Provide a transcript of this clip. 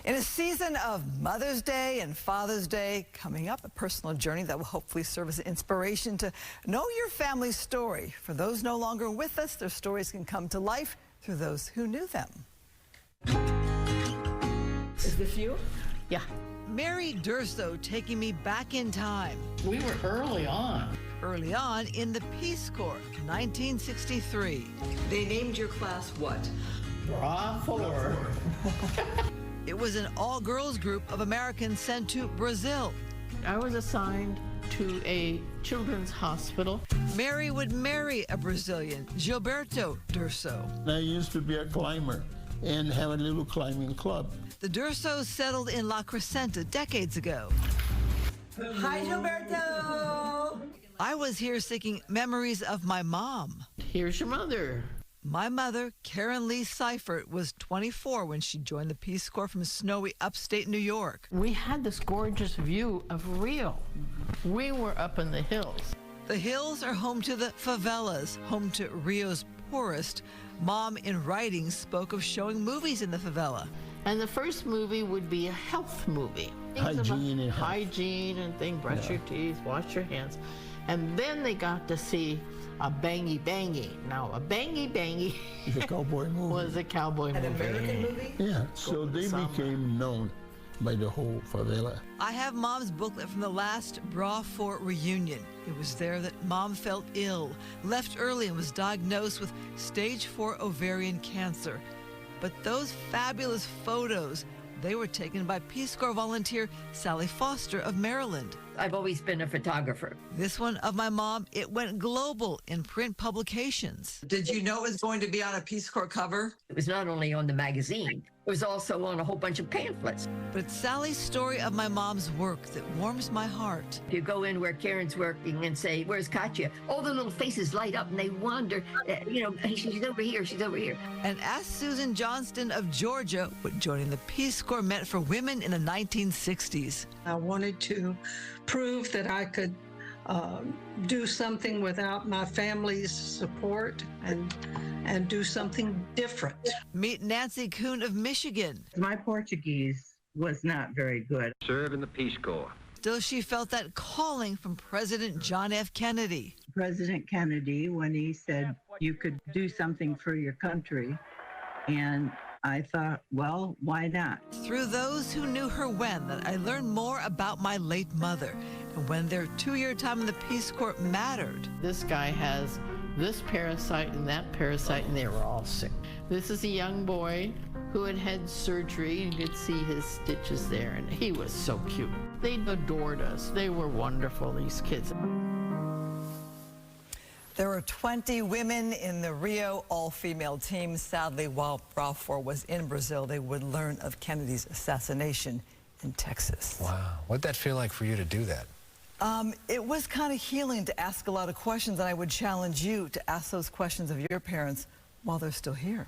In a season of Mother's Day and Father's Day coming up, a personal journey that will hopefully serve as an inspiration to know your family's story. For those no longer with us, their stories can come to life through those who knew them. Is this you? Yeah. Mary Durso taking me back in time. We were early on. Early on in the Peace Corps, 1963. They named your class what? Bravo. It was an all-girls group of Americans sent to Brazil. I was assigned to a children's hospital. Mary would marry a Brazilian, Gilberto Durso. I used to be a climber and have a little climbing club. The Dursos settled in La Crescenta decades ago. Hi, Gilberto. I was here seeking memories of my mom. Here's your mother. My mother, Karen Lee Seifert, was 24 when she joined the Peace Corps from snowy upstate New York. We had this gorgeous view of Rio. We were up in the hills. The hills are home to the favelas, home to Rio's poorest. Mom, in writing, spoke of showing movies in the favela. And the first movie would be a health movie. Hygiene and health. Hygiene and things, brush your teeth, wash your hands. And then they got to see a Bangy Bangy. Now, a Bangy Bangy It's a cowboy movie. was a cowboy movie. American movie? Yeah, so they became known by the whole favela. I have Mom's booklet from the last Bra Fort reunion. It was there that Mom felt ill, left early, and was diagnosed with stage 4 ovarian cancer. But those fabulous photos, they were taken by Peace Corps volunteer Sally Foster of Maryland. I've always been a photographer. This one of my mom, it went global in print publications. Did you know it was going to be on a Peace Corps cover? It was not only on the magazine, it was also on a whole bunch of pamphlets. But it's Sally's story of my mom's work that warms my heart. If you go in where Karen's working and say, "Where's Katya?" all the little faces light up and they wonder, she's over here, she's over here. And ask Susan Johnston of Georgia what joining the Peace Corps meant for women in the 1960s. I wanted to prove that I could do something without my family's support and do something different. Meet Nancy Kuhn of Michigan. My Portuguese was not very good. Serve in the Peace Corps. Still, she felt that calling from President John F. Kennedy. President Kennedy, when he said you could do something for your country, and I thought, well, why not? Through those who knew her when, that I learned more about my late mother and when their 2-year time in the Peace Corps mattered. This guy has this parasite and that parasite, and they were all sick. This is a young boy who had had surgery. You could see his stitches there, and he was so cute. They adored us. They were wonderful, these kids. There were 20 women in the Rio all-female team. Sadly, while Bra Fort was in Brazil, they would learn of Kennedy's assassination in Texas. Wow. What'd that feel like for you to do that? It was kind of healing to ask a lot of questions, and I would challenge you to ask those questions of your parents while they're still here.